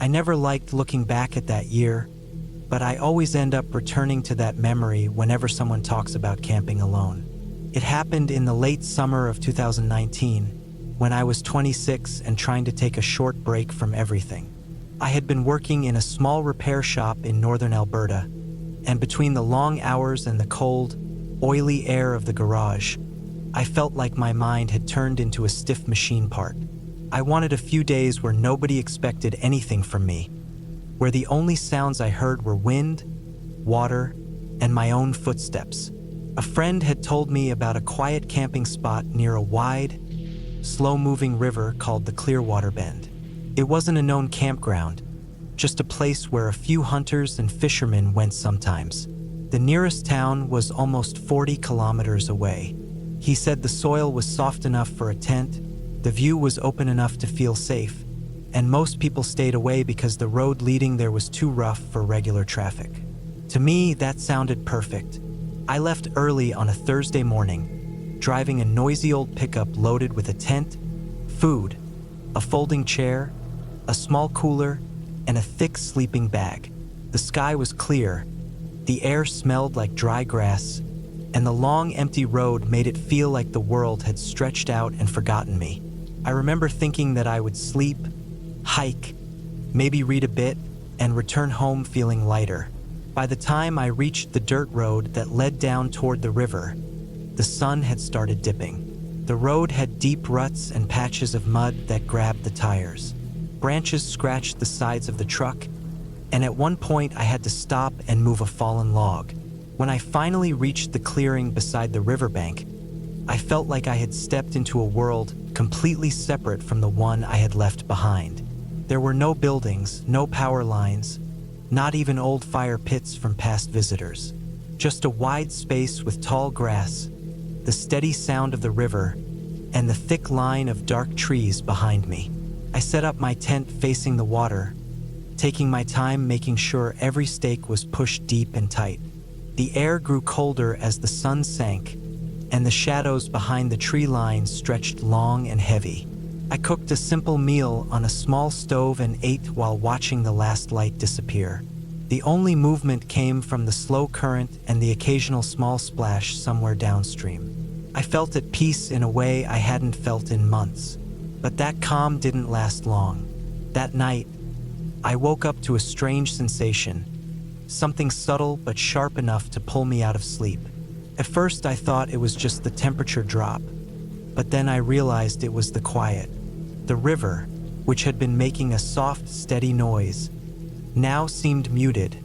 I never liked looking back at that year, but I always end up returning to that memory whenever someone talks about camping alone. It happened in the late summer of 2019, when I was 26 and trying to take a short break from everything. I had been working in a small repair shop in northern Alberta, and between the long hours and the cold, oily air of the garage, I felt like my mind had turned into a stiff machine part. I wanted a few days where nobody expected anything from me, where the only sounds I heard were wind, water, and my own footsteps. A friend had told me about a quiet camping spot near a wide, slow-moving river called the Clearwater Bend. It wasn't a known campground, just a place where a few hunters and fishermen went sometimes. The nearest town was almost 40 kilometers away. He said the soil was soft enough for a tent, the view was open enough to feel safe, and most people stayed away because the road leading there was too rough for regular traffic. To me, that sounded perfect. I left early on a Thursday morning, driving a noisy old pickup loaded with a tent, food, a folding chair, a small cooler, and a thick sleeping bag. The sky was clear, the air smelled like dry grass, and the long empty road made it feel like the world had stretched out and forgotten me. I remember thinking that I would sleep, hike, maybe read a bit, and return home feeling lighter. By the time I reached the dirt road that led down toward the river, the sun had started dipping. The road had deep ruts and patches of mud that grabbed the tires. Branches scratched the sides of the truck, and at one point I had to stop and move a fallen log. When I finally reached the clearing beside the riverbank, I felt like I had stepped into a world completely separate from the one I had left behind. There were no buildings, no power lines, not even old fire pits from past visitors. Just a wide space with tall grass, the steady sound of the river, and the thick line of dark trees behind me. I set up my tent facing the water, taking my time making sure every stake was pushed deep and tight. The air grew colder as the sun sank, and the shadows behind the tree line stretched long and heavy. I cooked a simple meal on a small stove and ate while watching the last light disappear. The only movement came from the slow current and the occasional small splash somewhere downstream. I felt at peace in a way I hadn't felt in months. But that calm didn't last long. That night, I woke up to a strange sensation, something subtle but sharp enough to pull me out of sleep. At first I thought it was just the temperature drop, but then I realized it was the quiet. The river, which had been making a soft, steady noise, now seemed muted,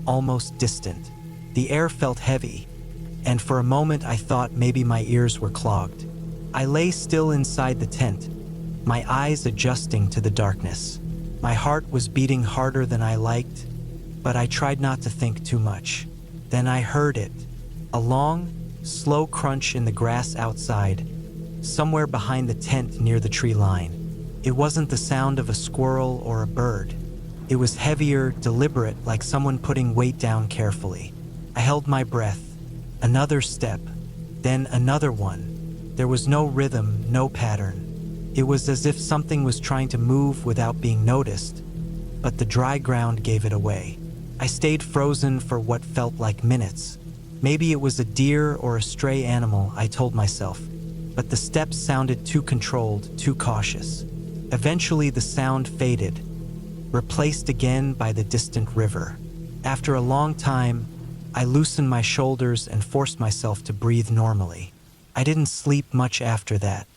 almost distant. The air felt heavy, and for a moment I thought maybe my ears were clogged. I lay still inside the tent, my eyes adjusting to the darkness. My heart was beating harder than I liked, but I tried not to think too much. Then I heard it, a long, slow crunch in the grass outside, somewhere behind the tent near the tree line. It wasn't the sound of a squirrel or a bird. It was heavier, deliberate, like someone putting weight down carefully. I held my breath. Another step, then another one. There was no rhythm, no pattern. It was as if something was trying to move without being noticed, but the dry ground gave it away. I stayed frozen for what felt like minutes. Maybe it was a deer or a stray animal, I told myself, but the steps sounded too controlled, too cautious. Eventually the sound faded, replaced again by the distant river. After a long time, I loosened my shoulders and forced myself to breathe normally. I didn't sleep much after that.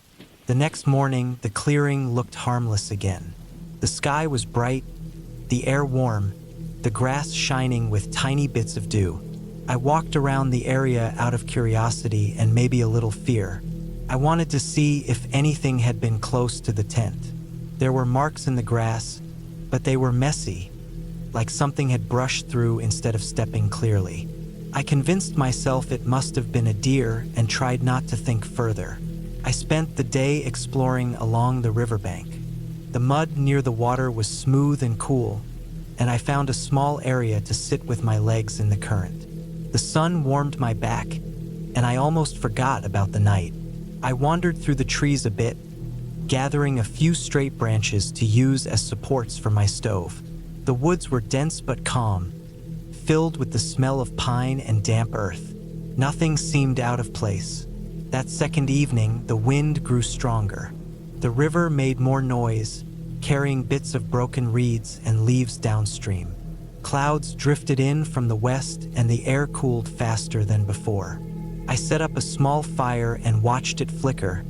The next morning, the clearing looked harmless again. The sky was bright, the air warm, the grass shining with tiny bits of dew. I walked around the area out of curiosity and maybe a little fear. I wanted to see if anything had been close to the tent. There were marks in the grass, but they were messy, like something had brushed through instead of stepping clearly. I convinced myself it must have been a deer and tried not to think further. I spent the day exploring along the riverbank. The mud near the water was smooth and cool, and I found a small area to sit with my legs in the current. The sun warmed my back, and I almost forgot about the night. I wandered through the trees a bit, gathering a few straight branches to use as supports for my stove. The woods were dense but calm, filled with the smell of pine and damp earth. Nothing seemed out of place. That second evening, the wind grew stronger. The river made more noise, carrying bits of broken reeds and leaves downstream. Clouds drifted in from the west and the air cooled faster than before. I set up a small fire and watched it flicker,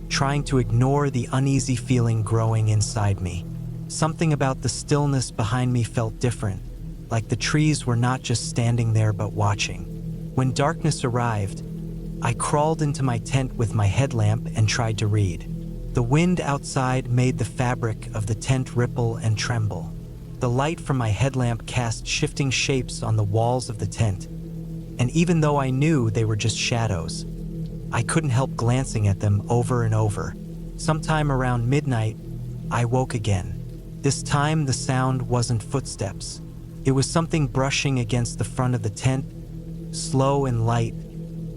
trying to ignore the uneasy feeling growing inside me. Something about the stillness behind me felt different, like the trees were not just standing there but watching. When darkness arrived, I crawled into my tent with my headlamp and tried to read. The wind outside made the fabric of the tent ripple and tremble. The light from my headlamp cast shifting shapes on the walls of the tent, and even though I knew they were just shadows, I couldn't help glancing at them over and over. Sometime around midnight, I woke again. This time the sound wasn't footsteps. It was something brushing against the front of the tent, slow and light,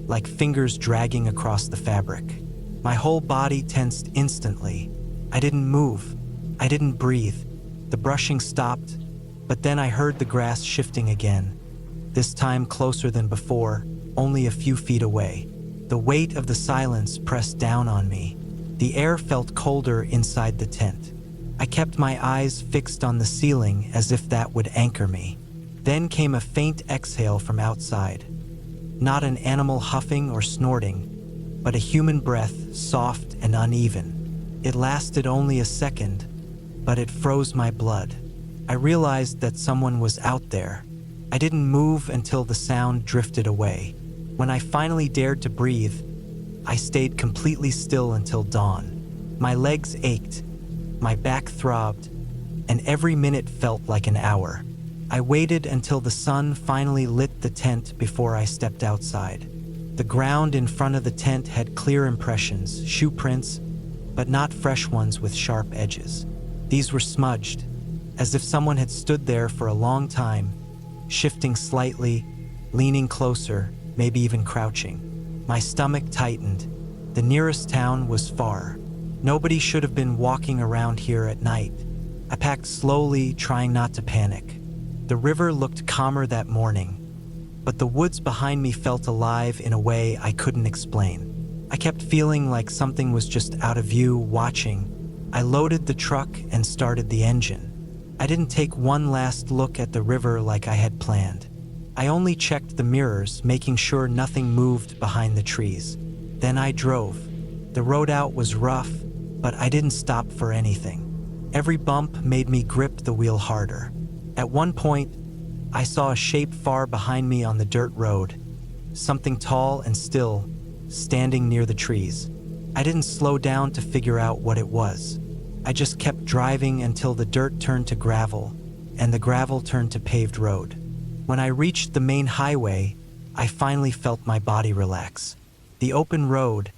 like fingers dragging across the fabric. My whole body tensed instantly. I didn't move. I didn't breathe. The brushing stopped, but then I heard the grass shifting again, this time closer than before, only a few feet away. The weight of the silence pressed down on me. The air felt colder inside the tent. I kept my eyes fixed on the ceiling as if that would anchor me. Then came a faint exhale from outside. Not an animal huffing or snorting, but a human breath, soft and uneven. It lasted only a second, but it froze my blood. I realized that someone was out there. I didn't move until the sound drifted away. When I finally dared to breathe, I stayed completely still until dawn. My legs ached, my back throbbed, and every minute felt like an hour. I waited until the sun finally lit the tent before I stepped outside. The ground in front of the tent had clear impressions, shoe prints, but not fresh ones with sharp edges. These were smudged, as if someone had stood there for a long time, shifting slightly, leaning closer, maybe even crouching. My stomach tightened. The nearest town was far. Nobody should have been walking around here at night. I packed slowly, trying not to panic. The river looked calmer that morning, but the woods behind me felt alive in a way I couldn't explain. I kept feeling like something was just out of view, watching. I loaded the truck and started the engine. I didn't take one last look at the river like I had planned. I only checked the mirrors, making sure nothing moved behind the trees. Then I drove. The road out was rough, but I didn't stop for anything. Every bump made me grip the wheel harder. At one point, I saw a shape far behind me on the dirt road, something tall and still, standing near the trees. I didn't slow down to figure out what it was. I just kept driving until the dirt turned to gravel, and the gravel turned to paved road. When I reached the main highway, I finally felt my body relax. The open road,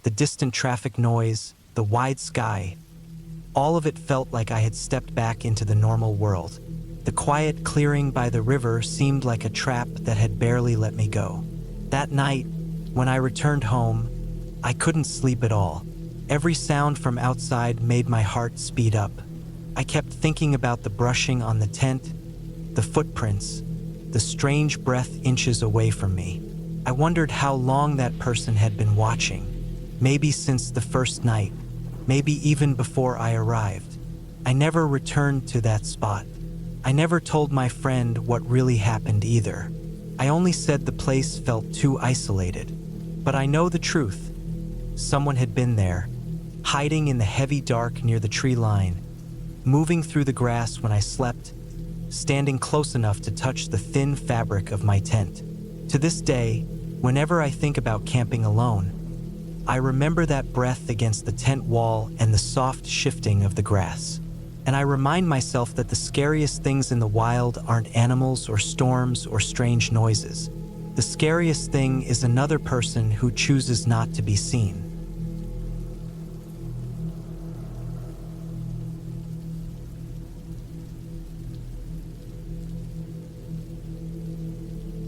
the distant traffic noise, the wide sky, all of it felt like I had stepped back into the normal world. The quiet clearing by the river seemed like a trap that had barely let me go. That night, when I returned home, I couldn't sleep at all. Every sound from outside made my heart speed up. I kept thinking about the brushing on the tent, the footprints, the strange breath inches away from me. I wondered how long that person had been watching. Maybe since the first night, maybe even before I arrived. I never returned to that spot. I never told my friend what really happened either. I only said the place felt too isolated. But I know the truth. Someone had been there, hiding in the heavy dark near the tree line, moving through the grass when I slept, standing close enough to touch the thin fabric of my tent. To this day, whenever I think about camping alone, I remember that breath against the tent wall and the soft shifting of the grass. And I remind myself that the scariest things in the wild aren't animals or storms or strange noises. The scariest thing is another person who chooses not to be seen.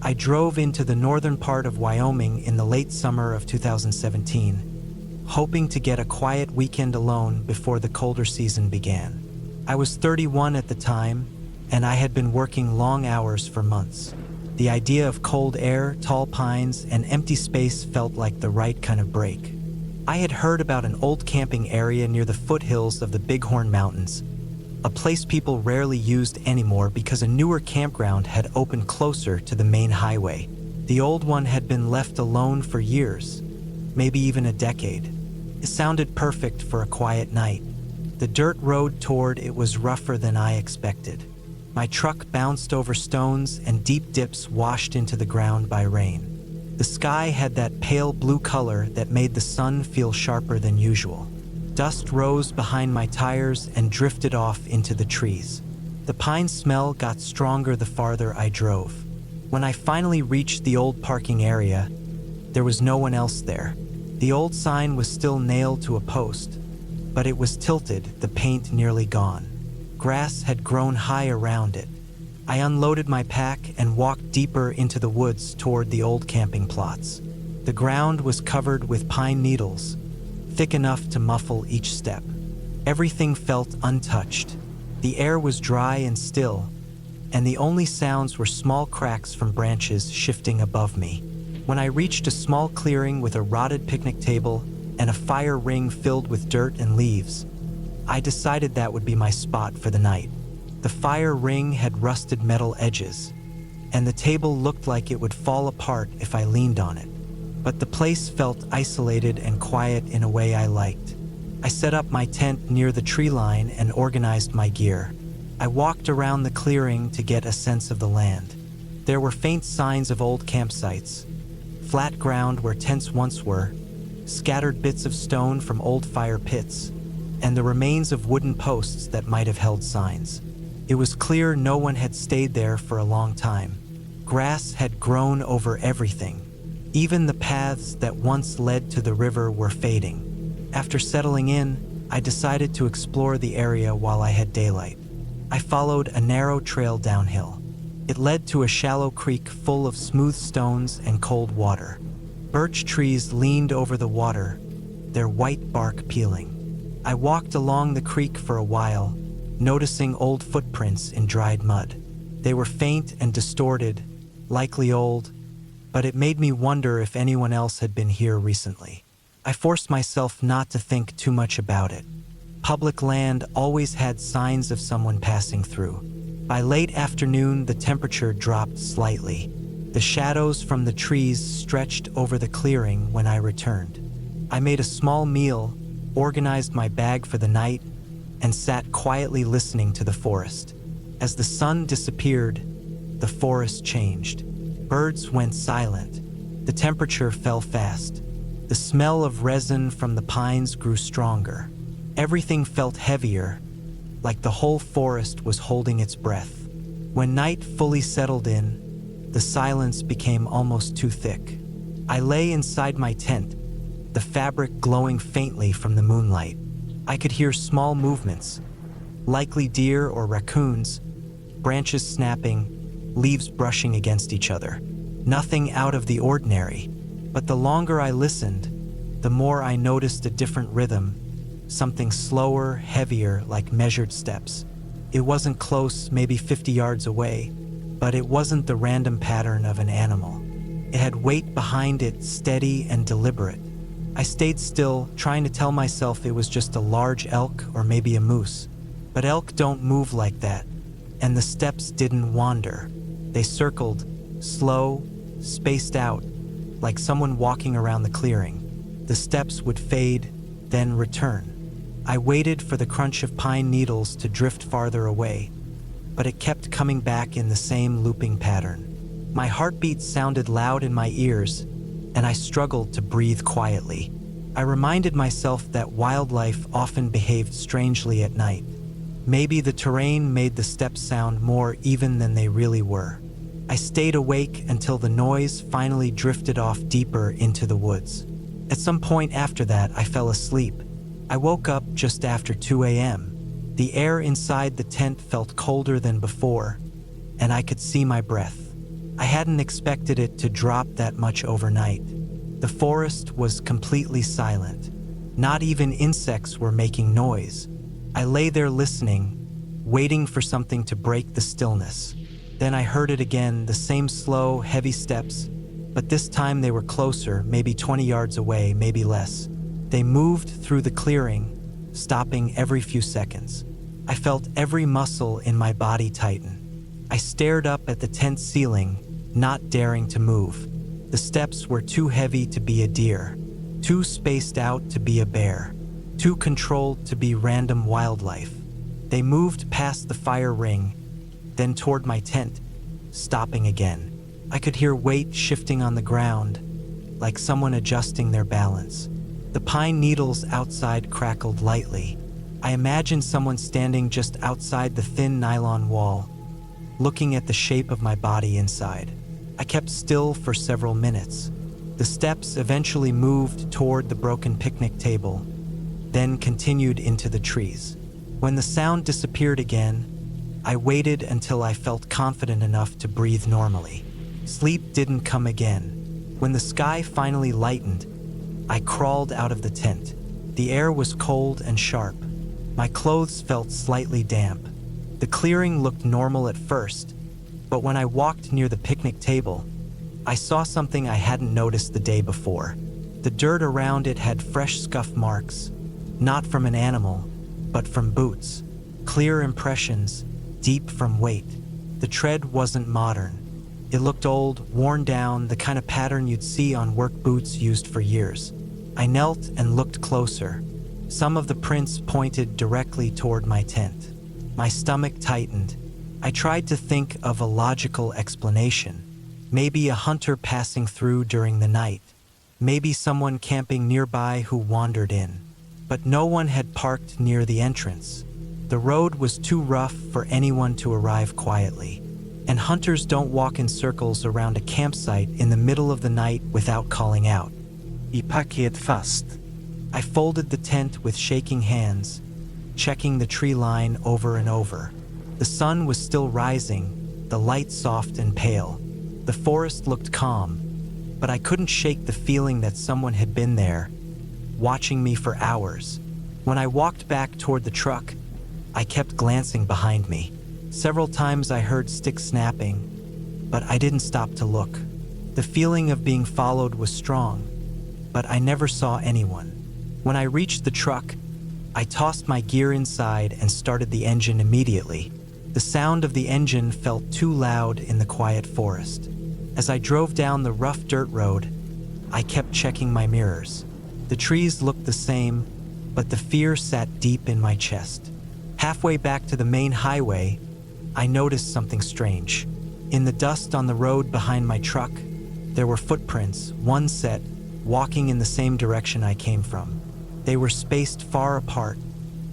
I drove into the northern part of Wyoming in the late summer of 2017, hoping to get a quiet weekend alone before the colder season began. I was 31 at the time, and I had been working long hours for months. The idea of cold air, tall pines, and empty space felt like the right kind of break. I had heard about an old camping area near the foothills of the Bighorn Mountains, a place people rarely used anymore because a newer campground had opened closer to the main highway. The old one had been left alone for years, maybe even a decade. It sounded perfect for a quiet night. The dirt road toward it was rougher than I expected. My truck bounced over stones and deep dips washed into the ground by rain. The sky had that pale blue color that made the sun feel sharper than usual. Dust rose behind my tires and drifted off into the trees. The pine smell got stronger the farther I drove. When I finally reached the old parking area, there was no one else there. The old sign was still nailed to a post, but it was tilted, the paint nearly gone. Grass had grown high around it. I unloaded my pack and walked deeper into the woods toward the old camping plots. The ground was covered with pine needles, thick enough to muffle each step. Everything felt untouched. The air was dry and still, and the only sounds were small cracks from branches shifting above me. When I reached a small clearing with a rotted picnic table and a fire ring filled with dirt and leaves, I decided that would be my spot for the night. The fire ring had rusted metal edges, and the table looked like it would fall apart if I leaned on it. But the place felt isolated and quiet in a way I liked. I set up my tent near the tree line and organized my gear. I walked around the clearing to get a sense of the land. There were faint signs of old campsites, flat ground where tents once were, scattered bits of stone from old fire pits, and the remains of wooden posts that might have held signs. It was clear no one had stayed there for a long time. Grass had grown over everything. Even the paths that once led to the river were fading. After settling in, I decided to explore the area while I had daylight. I followed a narrow trail downhill. It led to a shallow creek full of smooth stones and cold water. Birch trees leaned over the water, their white bark peeling. I walked along the creek for a while, noticing old footprints in dried mud. They were faint and distorted, likely old, but it made me wonder if anyone else had been here recently. I forced myself not to think too much about it. Public land always had signs of someone passing through. By late afternoon, the temperature dropped slightly. The shadows from the trees stretched over the clearing when I returned. I made a small meal, organized my bag for the night, and sat quietly listening to the forest. As the sun disappeared, the forest changed. Birds went silent. The temperature fell fast. The smell of resin from the pines grew stronger. Everything felt heavier, like the whole forest was holding its breath. When night fully settled in, the silence became almost too thick. I lay inside my tent, the fabric glowing faintly from the moonlight. I could hear small movements, likely deer or raccoons, branches snapping, leaves brushing against each other. Nothing out of the ordinary, but the longer I listened, the more I noticed a different rhythm, something slower, heavier, like measured steps. It wasn't close, maybe 50 yards away, but it wasn't the random pattern of an animal. It had weight behind it, steady and deliberate. I stayed still, trying to tell myself it was just a large elk or maybe a moose. But elk don't move like that, and the steps didn't wander. They circled, slow, spaced out, like someone walking around the clearing. The steps would fade, then return. I waited for the crunch of pine needles to drift farther away, but it kept coming back in the same looping pattern. My heartbeat sounded loud in my ears, and I struggled to breathe quietly. I reminded myself that wildlife often behaved strangely at night. Maybe the terrain made the steps sound more even than they really were. I stayed awake until the noise finally drifted off deeper into the woods. At some point after that, I fell asleep. I woke up just after 2 a.m. The air inside the tent felt colder than before, and I could see my breath. I hadn't expected it to drop that much overnight. The forest was completely silent. Not even insects were making noise. I lay there listening, waiting for something to break the stillness. Then I heard it again, the same slow, heavy steps, but this time they were closer, maybe 20 yards away, maybe less. They moved through the clearing, stopping every few seconds. I felt every muscle in my body tighten. I stared up at the tent ceiling, not daring to move. The steps were too heavy to be a deer, too spaced out to be a bear, too controlled to be random wildlife. They moved past the fire ring, then toward my tent, stopping again. I could hear weight shifting on the ground, like someone adjusting their balance. The pine needles outside crackled lightly. I imagined someone standing just outside the thin nylon wall, looking at the shape of my body inside. I kept still for several minutes. The steps eventually moved toward the broken picnic table, then continued into the trees. When the sound disappeared again, I waited until I felt confident enough to breathe normally. Sleep didn't come again. When the sky finally lightened, I crawled out of the tent. The air was cold and sharp. My clothes felt slightly damp. The clearing looked normal at first, but when I walked near the picnic table, I saw something I hadn't noticed the day before. The dirt around it had fresh scuff marks, not from an animal, but from boots. Clear impressions, deep from weight. The tread wasn't modern. It looked old, worn down, the kind of pattern you'd see on work boots used for years. I knelt and looked closer. Some of the prints pointed directly toward my tent. My stomach tightened. I tried to think of a logical explanation. Maybe a hunter passing through during the night. Maybe someone camping nearby who wandered in. But no one had parked near the entrance. The road was too rough for anyone to arrive quietly. And hunters don't walk in circles around a campsite in the middle of the night without calling out. I paket fast. I folded the tent with shaking hands, checking the tree line over and over. The sun was still rising, the light soft and pale. The forest looked calm, but I couldn't shake the feeling that someone had been there, watching me for hours. When I walked back toward the truck, I kept glancing behind me. Several times I heard sticks snapping, but I didn't stop to look. The feeling of being followed was strong, but I never saw anyone. When I reached the truck, I tossed my gear inside and started the engine immediately. The sound of the engine felt too loud in the quiet forest. As I drove down the rough dirt road, I kept checking my mirrors. The trees looked the same, but the fear sat deep in my chest. Halfway back to the main highway, I noticed something strange. In the dust on the road behind my truck, there were footprints, one set, walking in the same direction I came from. They were spaced far apart,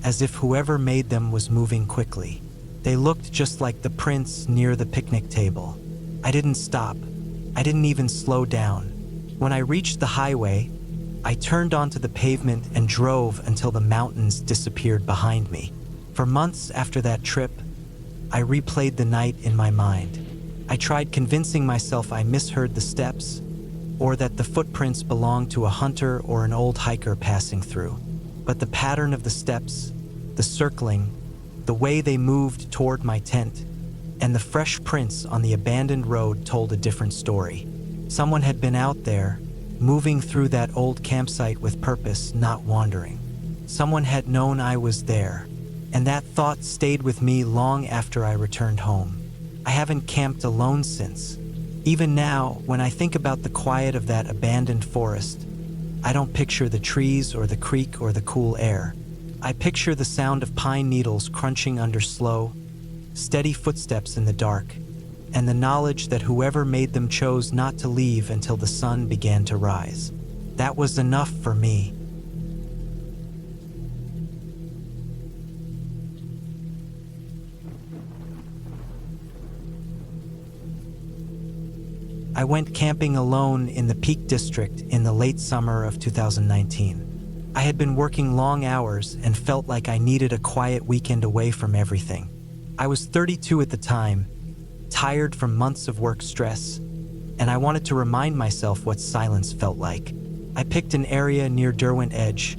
as if whoever made them was moving quickly. They looked just like the prints near the picnic table. I didn't stop. I didn't even slow down. When I reached the highway, I turned onto the pavement and drove until the mountains disappeared behind me. For months after that trip, I replayed the night in my mind. I tried convincing myself I misheard the steps, or that the footprints belonged to a hunter or an old hiker passing through. But the pattern of the steps, the circling, the way they moved toward my tent, and the fresh prints on the abandoned road told a different story. Someone had been out there, moving through that old campsite with purpose, not wandering. Someone had known I was there, and that thought stayed with me long after I returned home. I haven't camped alone since. Even now, when I think about the quiet of that abandoned forest, I don't picture the trees or the creek or the cool air. I picture the sound of pine needles crunching under slow, steady footsteps in the dark, and the knowledge that whoever made them chose not to leave until the sun began to rise. That was enough for me. I went camping alone in the Peak District in the late summer of 2019. I had been working long hours and felt like I needed a quiet weekend away from everything. I was 32 at the time, tired from months of work stress, and I wanted to remind myself what silence felt like. I picked an area near Derwent Edge,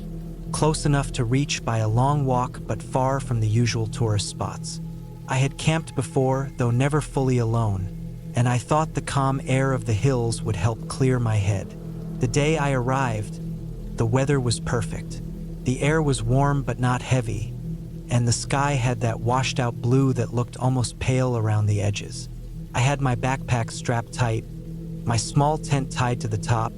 close enough to reach by a long walk but far from the usual tourist spots. I had camped before, though never fully alone, and I thought the calm air of the hills would help clear my head. The day I arrived, the weather was perfect. The air was warm but not heavy, and the sky had that washed-out blue that looked almost pale around the edges. I had my backpack strapped tight, my small tent tied to the top,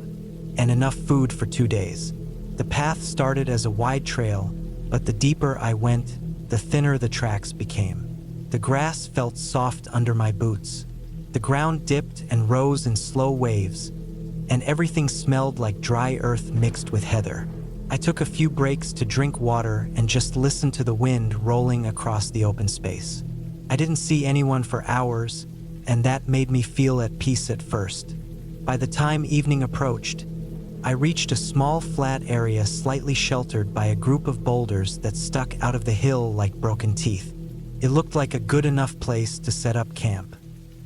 and enough food for 2 days. The path started as a wide trail, but the deeper I went, the thinner the tracks became. The grass felt soft under my boots. The ground dipped and rose in slow waves, and everything smelled like dry earth mixed with heather. I took a few breaks to drink water and just listen to the wind rolling across the open space. I didn't see anyone for hours, and that made me feel at peace at first. By the time evening approached, I reached a small flat area slightly sheltered by a group of boulders that stuck out of the hill like broken teeth. It looked like a good enough place to set up camp.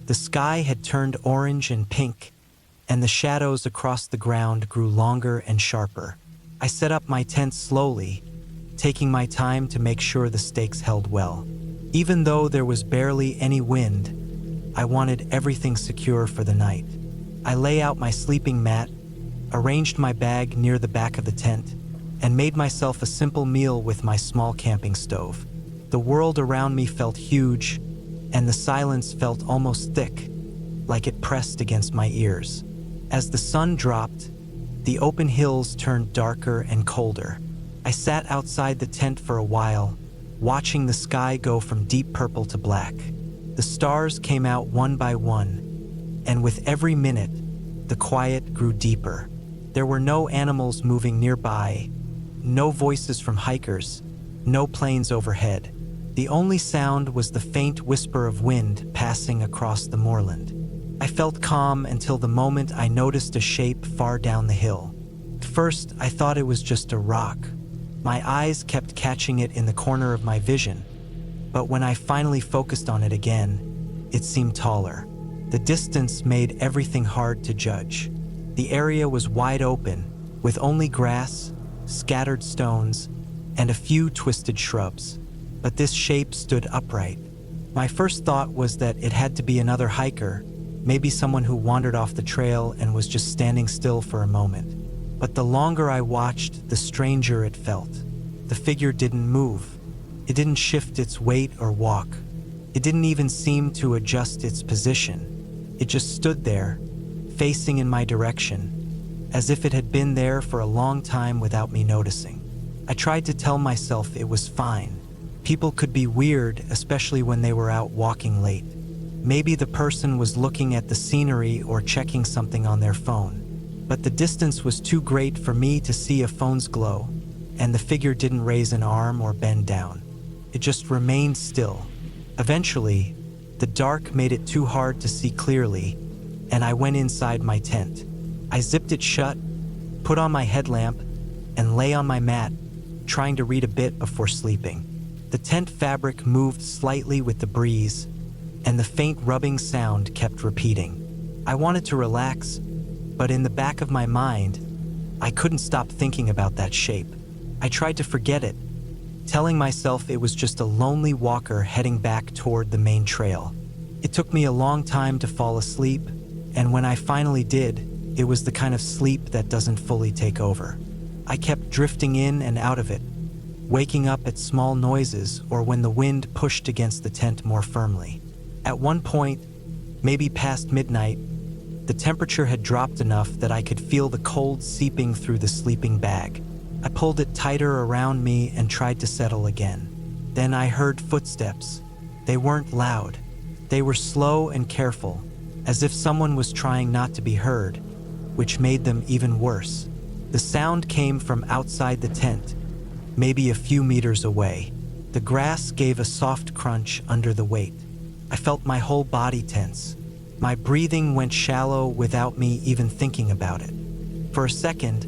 The sky had turned orange and pink, and the shadows across the ground grew longer and sharper. I set up my tent slowly, taking my time to make sure the stakes held well. Even though there was barely any wind, I wanted everything secure for the night. I lay out my sleeping mat, arranged my bag near the back of the tent, and made myself a simple meal with my small camping stove. The world around me felt huge, and the silence felt almost thick, like it pressed against my ears. As the sun dropped, the open hills turned darker and colder. I sat outside the tent for a while, watching the sky go from deep purple to black. The stars came out one by one, and with every minute, the quiet grew deeper. There were no animals moving nearby, no voices from hikers, no planes overhead. The only sound was the faint whisper of wind passing across the moorland. I felt calm until the moment I noticed a shape far down the hill. At first, I thought it was just a rock. My eyes kept catching it in the corner of my vision, but when I finally focused on it again, it seemed taller. The distance made everything hard to judge. The area was wide open, with only grass, scattered stones, and a few twisted shrubs. But this shape stood upright. My first thought was that it had to be another hiker, maybe someone who wandered off the trail and was just standing still for a moment. But the longer I watched, the stranger it felt. The figure didn't move. It didn't shift its weight or walk. It didn't even seem to adjust its position. It just stood there, facing in my direction, as if it had been there for a long time without me noticing. I tried to tell myself it was fine. People could be weird, especially when they were out walking late. Maybe the person was looking at the scenery or checking something on their phone. But the distance was too great for me to see a phone's glow, and the figure didn't raise an arm or bend down. It just remained still. Eventually, the dark made it too hard to see clearly, and I went inside my tent. I zipped it shut, put on my headlamp, and lay on my mat, trying to read a bit before sleeping. The tent fabric moved slightly with the breeze, and the faint rubbing sound kept repeating. I wanted to relax, but in the back of my mind, I couldn't stop thinking about that shape. I tried to forget it, telling myself it was just a lonely walker heading back toward the main trail. It took me a long time to fall asleep, and when I finally did, it was the kind of sleep that doesn't fully take over. I kept drifting in and out of it, waking up at small noises or when the wind pushed against the tent more firmly. At one point, maybe past midnight, the temperature had dropped enough that I could feel the cold seeping through the sleeping bag. I pulled it tighter around me and tried to settle again. Then I heard footsteps. They weren't loud. They were slow and careful, as if someone was trying not to be heard, which made them even worse. The sound came from outside the tent, maybe a few meters away. The grass gave a soft crunch under the weight. I felt my whole body tense. My breathing went shallow without me even thinking about it. For a second,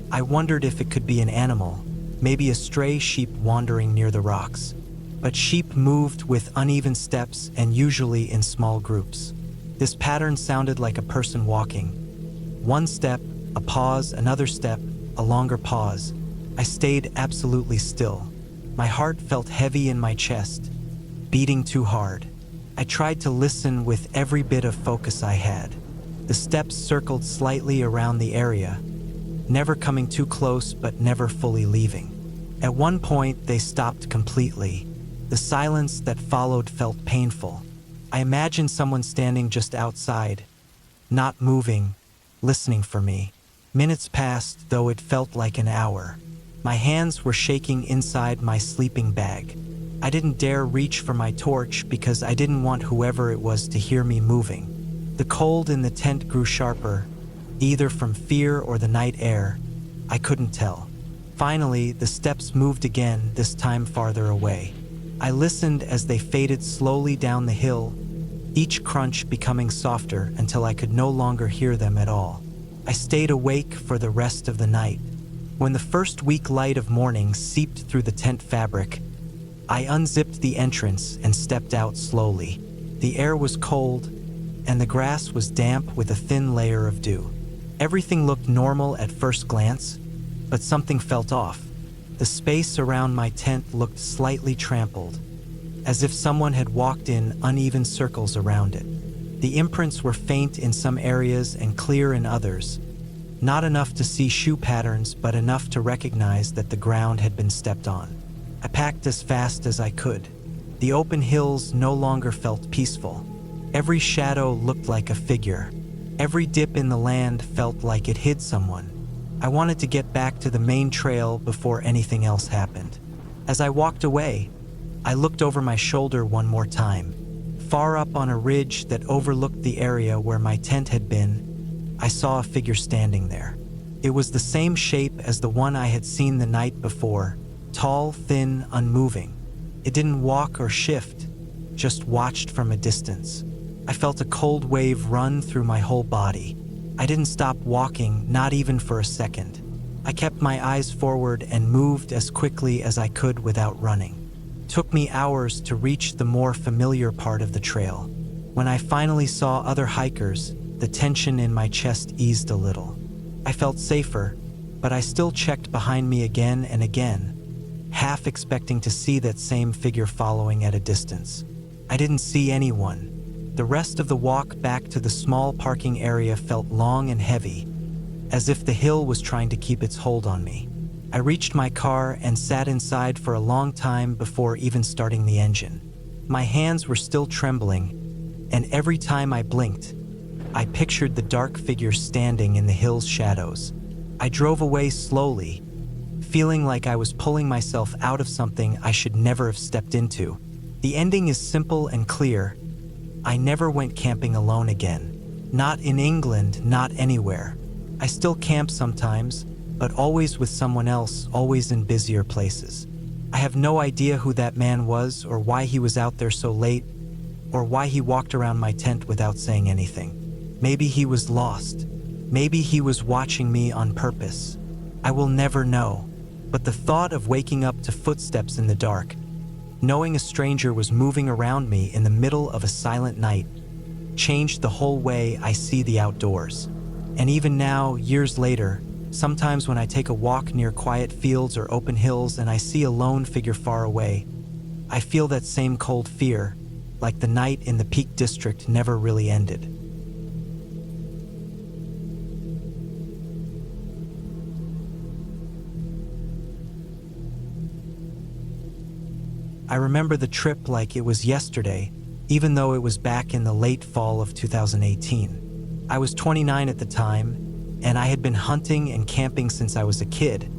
I wondered if it could be an animal, maybe a stray sheep wandering near the rocks. But sheep moved with uneven steps and usually in small groups. This pattern sounded like a person walking. One step, a pause, another step, a longer pause. I stayed absolutely still. My heart felt heavy in my chest, beating too hard. I tried to listen with every bit of focus I had. The steps circled slightly around the area, never coming too close but never fully leaving. At one point, they stopped completely. The silence that followed felt painful. I imagined someone standing just outside, not moving, listening for me. Minutes passed, though it felt like an hour. My hands were shaking inside my sleeping bag. I didn't dare reach for my torch because I didn't want whoever it was to hear me moving. The cold in the tent grew sharper, either from fear or the night air. I couldn't tell. Finally, the steps moved again, this time farther away. I listened as they faded slowly down the hill, each crunch becoming softer until I could no longer hear them at all. I stayed awake for the rest of the night. When the first weak light of morning seeped through the tent fabric, I unzipped the entrance and stepped out slowly. The air was cold, and the grass was damp with a thin layer of dew. Everything looked normal at first glance, but something felt off. The space around my tent looked slightly trampled, as if someone had walked in uneven circles around it. The imprints were faint in some areas and clear in others, not enough to see shoe patterns, but enough to recognize that the ground had been stepped on. I packed as fast as I could. The open hills no longer felt peaceful. Every shadow looked like a figure. Every dip in the land felt like it hid someone. I wanted to get back to the main trail before anything else happened. As I walked away, I looked over my shoulder one more time. Far up on a ridge that overlooked the area where my tent had been, I saw a figure standing there. It was the same shape as the one I had seen the night before, tall, thin, unmoving. It didn't walk or shift, just watched from a distance. I felt a cold wave run through my whole body. I didn't stop walking, not even for a second. I kept my eyes forward and moved as quickly as I could without running. It took me hours to reach the more familiar part of the trail. When I finally saw other hikers, the tension in my chest eased a little. I felt safer, but I still checked behind me again and again, half expecting to see that same figure following at a distance. I didn't see anyone. The rest of the walk back to the small parking area felt long and heavy, as if the hill was trying to keep its hold on me. I reached my car and sat inside for a long time before even starting the engine. My hands were still trembling, and every time I blinked, I pictured the dark figure standing in the hill's shadows. I drove away slowly, feeling like I was pulling myself out of something I should never have stepped into. The ending is simple and clear. I never went camping alone again. Not in England, not anywhere. I still camp sometimes, but always with someone else, always in busier places. I have no idea who that man was or why he was out there so late, or why he walked around my tent without saying anything. Maybe he was lost. Maybe he was watching me on purpose. I will never know. But the thought of waking up to footsteps in the dark, knowing a stranger was moving around me in the middle of a silent night, changed the whole way I see the outdoors. And even now, years later, sometimes when I take a walk near quiet fields or open hills and I see a lone figure far away, I feel that same cold fear, like the night in the Peak District never really ended. I remember the trip like it was yesterday, even though it was back in the late fall of 2018. I was 29 at the time, and I had been hunting and camping since I was a kid,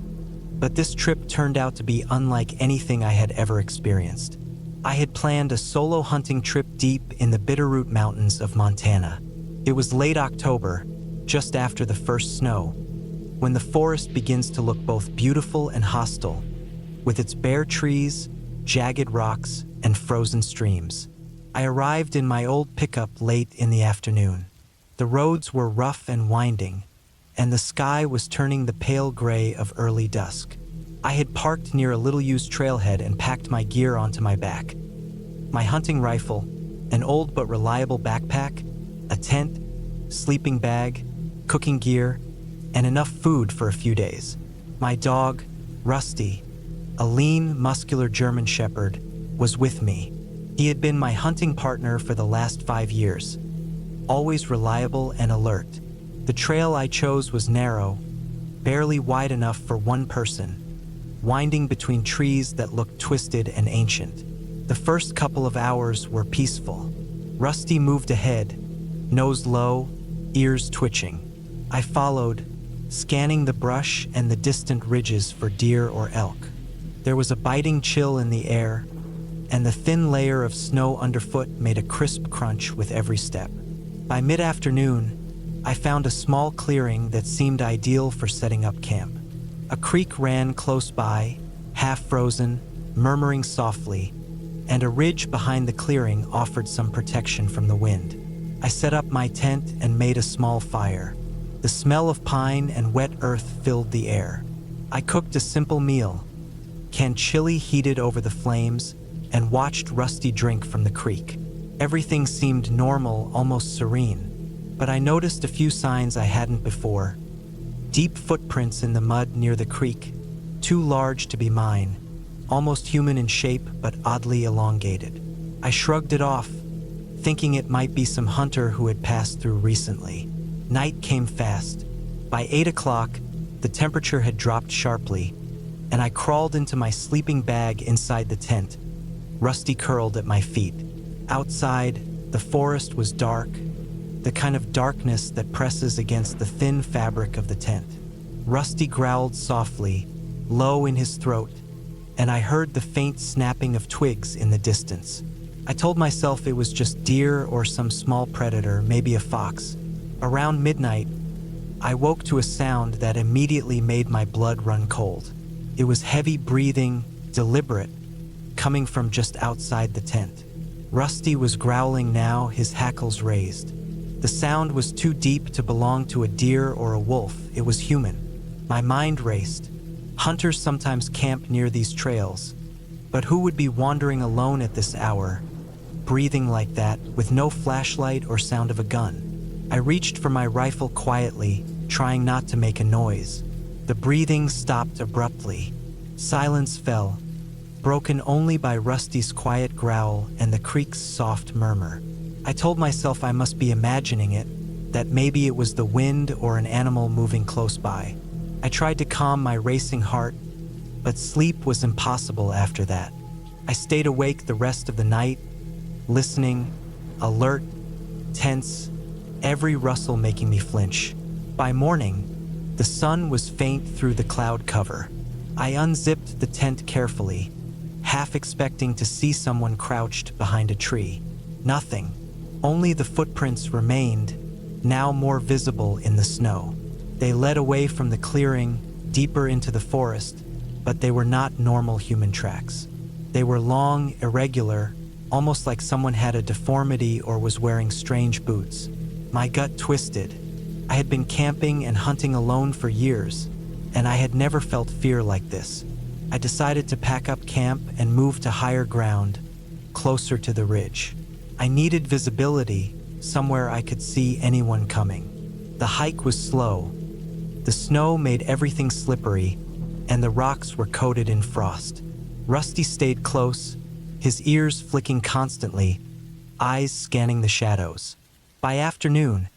but this trip turned out to be unlike anything I had ever experienced. I had planned a solo hunting trip deep in the Bitterroot Mountains of Montana. It was late October, just after the first snow, when the forest begins to look both beautiful and hostile, with its bare trees, jagged rocks, and frozen streams. I arrived in my old pickup late in the afternoon. The roads were rough and winding, and the sky was turning the pale gray of early dusk. I had parked near a little-used trailhead and packed my gear onto my back. My hunting rifle, an old but reliable backpack, a tent, sleeping bag, cooking gear, and enough food for a few days. My dog, Rusty, a lean, muscular German shepherd, was with me. He had been my hunting partner for the last 5 years, always reliable and alert. The trail I chose was narrow, barely wide enough for one person, winding between trees that looked twisted and ancient. The first couple of hours were peaceful. Rusty moved ahead, nose low, ears twitching. I followed, scanning the brush and the distant ridges for deer or elk. There was a biting chill in the air, and the thin layer of snow underfoot made a crisp crunch with every step. By mid-afternoon, I found a small clearing that seemed ideal for setting up camp. A creek ran close by, half frozen, murmuring softly, and a ridge behind the clearing offered some protection from the wind. I set up my tent and made a small fire. The smell of pine and wet earth filled the air. I cooked a simple meal, canned chili heated over the flames, and watched Rusty drink from the creek. Everything seemed normal, almost serene, but I noticed a few signs I hadn't before. Deep footprints in the mud near the creek, too large to be mine, almost human in shape but oddly elongated. I shrugged it off, thinking it might be some hunter who had passed through recently. Night came fast. By 8 o'clock, the temperature had dropped sharply, and I crawled into my sleeping bag inside the tent. Rusty curled at my feet. Outside, the forest was dark, the kind of darkness that presses against the thin fabric of the tent. Rusty growled softly, low in his throat, and I heard the faint snapping of twigs in the distance. I told myself it was just deer or some small predator, maybe a fox. Around midnight, I woke to a sound that immediately made my blood run cold. It was heavy breathing, deliberate, coming from just outside the tent. Rusty was growling now, his hackles raised. The sound was too deep to belong to a deer or a wolf. It was human. My mind raced. Hunters sometimes camp near these trails, but who would be wandering alone at this hour, breathing like that, with no flashlight or sound of a gun? I reached for my rifle quietly, trying not to make a noise. The breathing stopped abruptly. Silence fell, broken only by Rusty's quiet growl and the creek's soft murmur. I told myself I must be imagining it, that maybe it was the wind or an animal moving close by. I tried to calm my racing heart, but sleep was impossible after that. I stayed awake the rest of the night, listening, alert, tense, every rustle making me flinch. By morning, the sun was faint through the cloud cover. I unzipped the tent carefully, half expecting to see someone crouched behind a tree. Nothing. Only the footprints remained, now more visible in the snow. They led away from the clearing, deeper into the forest, but they were not normal human tracks. They were long, irregular, almost like someone had a deformity or was wearing strange boots. My gut twisted. I had been camping and hunting alone for years, and I had never felt fear like this. I decided to pack up camp and move to higher ground, closer to the ridge. I needed visibility, somewhere I could see anyone coming. The hike was slow. The snow made everything slippery, and the rocks were coated in frost. Rusty stayed close, his ears flicking constantly, eyes scanning the shadows. By afternoon,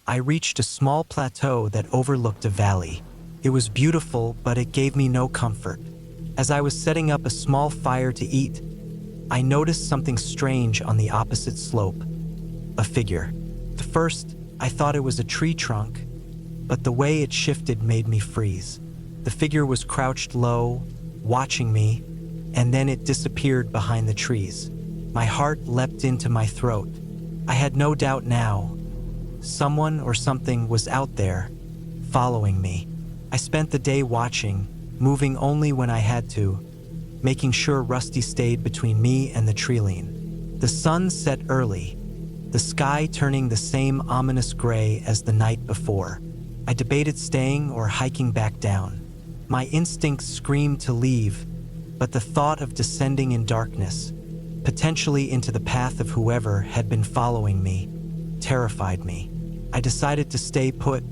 I reached a small plateau that overlooked a valley. It was beautiful, but it gave me no comfort. As I was setting up a small fire to eat, I noticed something strange on the opposite slope. A figure. At first, I thought it was a tree trunk, but the way it shifted made me freeze. The figure was crouched low, watching me, and then it disappeared behind the trees. My heart leapt into my throat. I had no doubt now. Someone or something was out there, following me. I spent the day watching, moving only when I had to, making sure Rusty stayed between me and the treeline. The sun set early, the sky turning the same ominous gray as the night before. I debated staying or hiking back down. My instincts screamed to leave, but the thought of descending in darkness, potentially into the path of whoever had been following me, terrified me. I decided to stay put,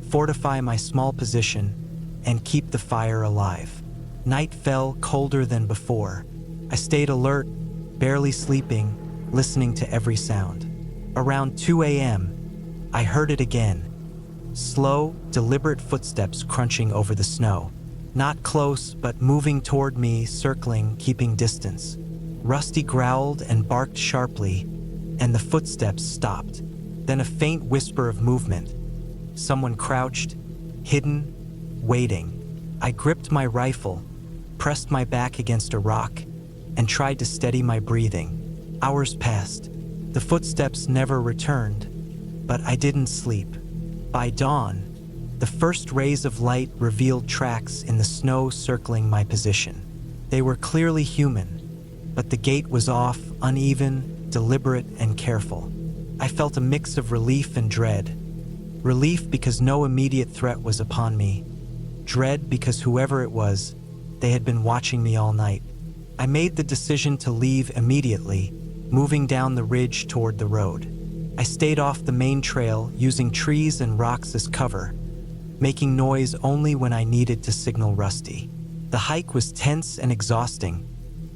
fortify my small position, and keep the fire alive. Night fell colder than before. I stayed alert, barely sleeping, listening to every sound. Around 2 a.m., I heard it again. Slow, deliberate footsteps crunching over the snow. Not close, but moving toward me, circling, keeping distance. Rusty growled and barked sharply, and the footsteps stopped. Then a faint whisper of movement. Someone crouched, hidden, waiting. I gripped my rifle, pressed my back against a rock, and tried to steady my breathing. Hours passed. The footsteps never returned, but I didn't sleep. By dawn, the first rays of light revealed tracks in the snow circling my position. They were clearly human, but the gait was off, uneven, deliberate, and careful. I felt a mix of relief and dread. Relief because no immediate threat was upon me. Dread because whoever it was, they had been watching me all night. I made the decision to leave immediately, moving down the ridge toward the road. I stayed off the main trail, using trees and rocks as cover, making noise only when I needed to signal Rusty. The hike was tense and exhausting,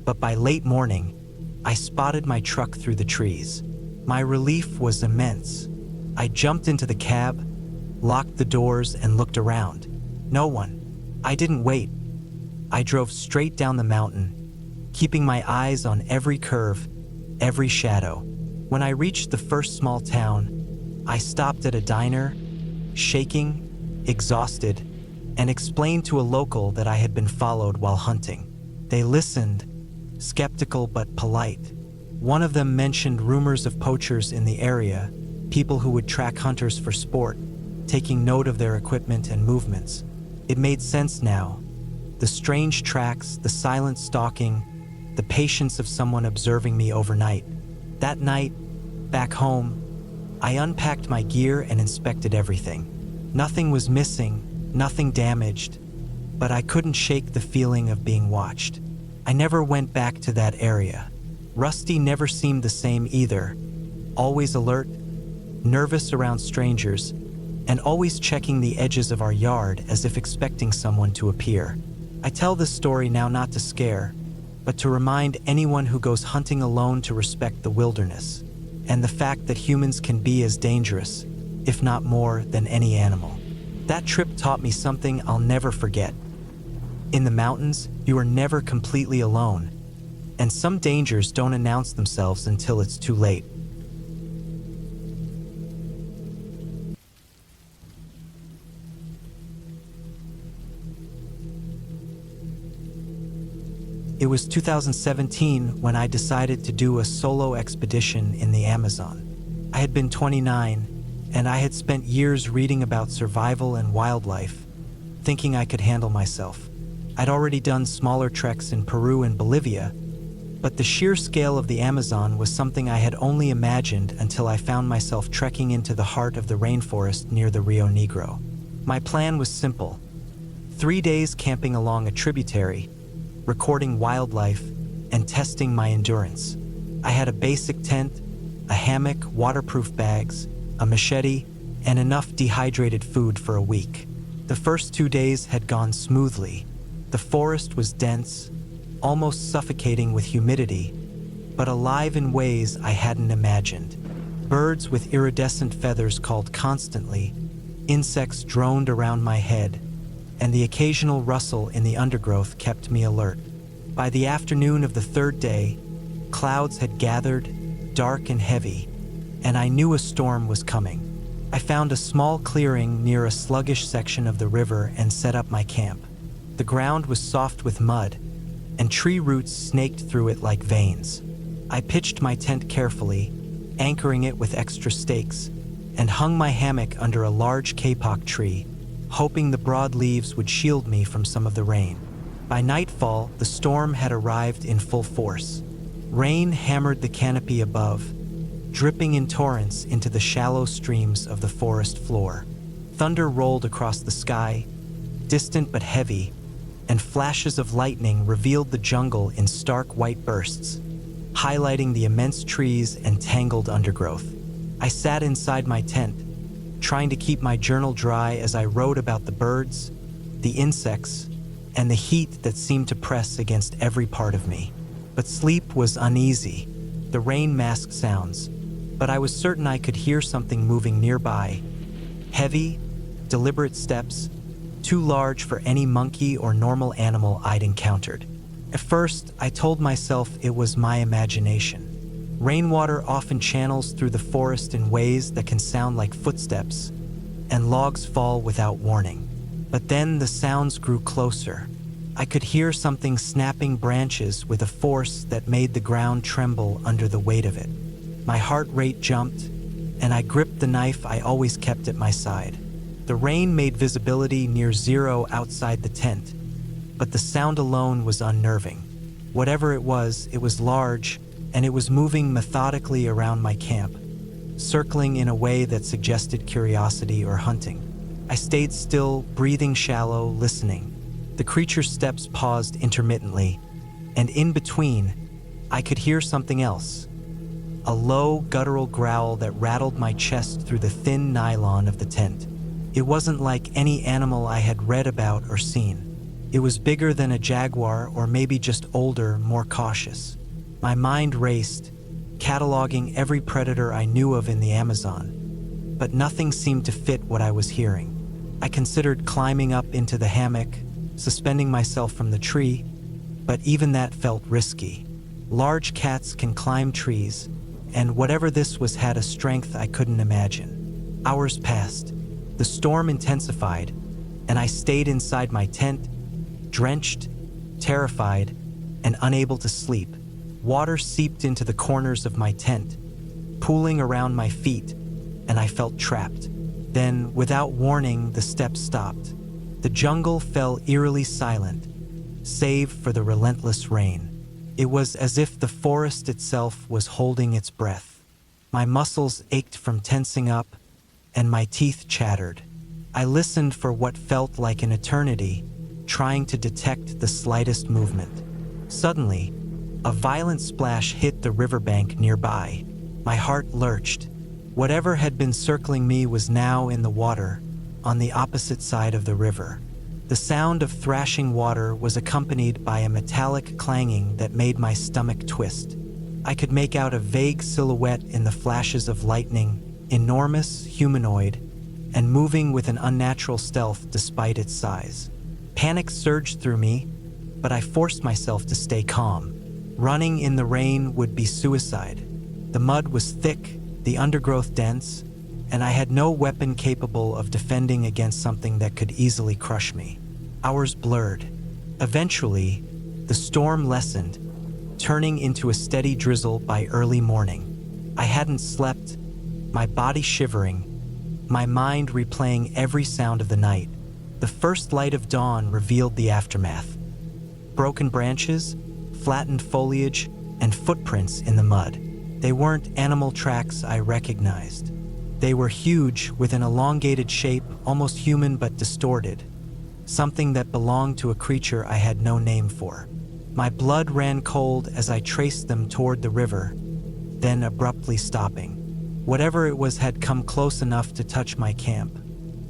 but by late morning, I spotted my truck through the trees. My relief was immense. I jumped into the cab, locked the doors, and looked around. No one. I didn't wait. I drove straight down the mountain, keeping my eyes on every curve, every shadow. When I reached the first small town, I stopped at a diner, shaking, exhausted, and explained to a local that I had been followed while hunting. They listened, skeptical but polite. One of them mentioned rumors of poachers in the area, people who would track hunters for sport, taking note of their equipment and movements. It made sense now. The strange tracks, the silent stalking, the patience of someone observing me overnight. That night, back home, I unpacked my gear and inspected everything. Nothing was missing, nothing damaged, but I couldn't shake the feeling of being watched. I never went back to that area. Rusty never seemed the same either, always alert, nervous around strangers, and always checking the edges of our yard as if expecting someone to appear. I tell this story now not to scare, but to remind anyone who goes hunting alone to respect the wilderness, and the fact that humans can be as dangerous, if not more, than any animal. That trip taught me something I'll never forget. In the mountains, you are never completely alone, and some dangers don't announce themselves until it's too late. It was 2017 when I decided to do a solo expedition in the Amazon. I had been 29, and I had spent years reading about survival and wildlife, thinking I could handle myself. I'd already done smaller treks in Peru and Bolivia, but the sheer scale of the Amazon was something I had only imagined until I found myself trekking into the heart of the rainforest near the Rio Negro. My plan was simple: 3 days camping along a tributary, recording wildlife, and testing my endurance. I had a basic tent, a hammock, waterproof bags, a machete, and enough dehydrated food for a week. The first 2 days had gone smoothly. The forest was dense, almost suffocating with humidity, but alive in ways I hadn't imagined. Birds with iridescent feathers called constantly, insects droned around my head, and the occasional rustle in the undergrowth kept me alert. By the afternoon of the third day, clouds had gathered, dark and heavy, and I knew a storm was coming. I found a small clearing near a sluggish section of the river and set up my camp. The ground was soft with mud, and tree roots snaked through it like veins. I pitched my tent carefully, anchoring it with extra stakes, and hung my hammock under a large kapok tree, hoping the broad leaves would shield me from some of the rain. By nightfall, the storm had arrived in full force. Rain hammered the canopy above, dripping in torrents into the shallow streams of the forest floor. Thunder rolled across the sky, distant but heavy, and flashes of lightning revealed the jungle in stark white bursts, highlighting the immense trees and tangled undergrowth. I sat inside my tent, trying to keep my journal dry as I wrote about the birds, the insects, and the heat that seemed to press against every part of me. But sleep was uneasy. The rain masked sounds, but I was certain I could hear something moving nearby. Heavy, deliberate steps, too large for any monkey or normal animal I'd encountered. At first, I told myself it was my imagination. Rainwater often channels through the forest in ways that can sound like footsteps, and logs fall without warning. But then the sounds grew closer. I could hear something snapping branches with a force that made the ground tremble under the weight of it. My heart rate jumped, and I gripped the knife I always kept at my side. The rain made visibility near zero outside the tent, but the sound alone was unnerving. Whatever it was large, and it was moving methodically around my camp, circling in a way that suggested curiosity or hunting. I stayed still, breathing shallow, listening. The creature's steps paused intermittently, and in between, I could hear something else. A low, guttural growl that rattled my chest through the thin nylon of the tent. It wasn't like any animal I had read about or seen. It was bigger than a jaguar, or maybe just older, more cautious. My mind raced, cataloging every predator I knew of in the Amazon, but nothing seemed to fit what I was hearing. I considered climbing up into the hammock, suspending myself from the tree, but even that felt risky. Large cats can climb trees, and whatever this was had a strength I couldn't imagine. Hours passed. The storm intensified, and I stayed inside my tent, drenched, terrified, and unable to sleep. Water seeped into the corners of my tent, pooling around my feet, and I felt trapped. Then, without warning, the steps stopped. The jungle fell eerily silent, save for the relentless rain. It was as if the forest itself was holding its breath. My muscles ached from tensing up, and my teeth chattered. I listened for what felt like an eternity, trying to detect the slightest movement. Suddenly, a violent splash hit the riverbank nearby. My heart lurched. Whatever had been circling me was now in the water, on the opposite side of the river. The sound of thrashing water was accompanied by a metallic clanging that made my stomach twist. I could make out a vague silhouette in the flashes of lightning, enormous, humanoid, and moving with an unnatural stealth despite its size. Panic surged through me, but I forced myself to stay calm. Running in the rain would be suicide. The mud was thick, the undergrowth dense, and I had no weapon capable of defending against something that could easily crush me. Hours blurred. Eventually, the storm lessened, turning into a steady drizzle by early morning. I hadn't slept, my body shivering, my mind replaying every sound of the night. The first light of dawn revealed the aftermath. Broken branches, flattened foliage, and footprints in the mud. They weren't animal tracks I recognized. They were huge, with an elongated shape, almost human but distorted. Something that belonged to a creature I had no name for. My blood ran cold as I traced them toward the river, then abruptly stopping. Whatever it was had come close enough to touch my camp,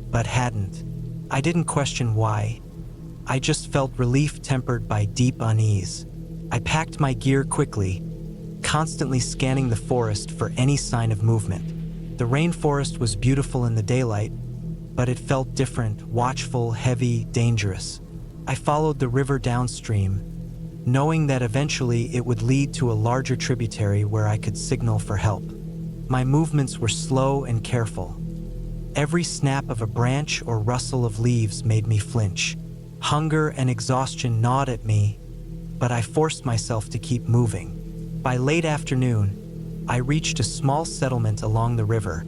but hadn't. I didn't question why. I just felt relief tempered by deep unease. I packed my gear quickly, constantly scanning the forest for any sign of movement. The rainforest was beautiful in the daylight, but it felt different, watchful, heavy, dangerous. I followed the river downstream, knowing that eventually it would lead to a larger tributary where I could signal for help. My movements were slow and careful. Every snap of a branch or rustle of leaves made me flinch. Hunger and exhaustion gnawed at me, but I forced myself to keep moving. By late afternoon, I reached a small settlement along the river,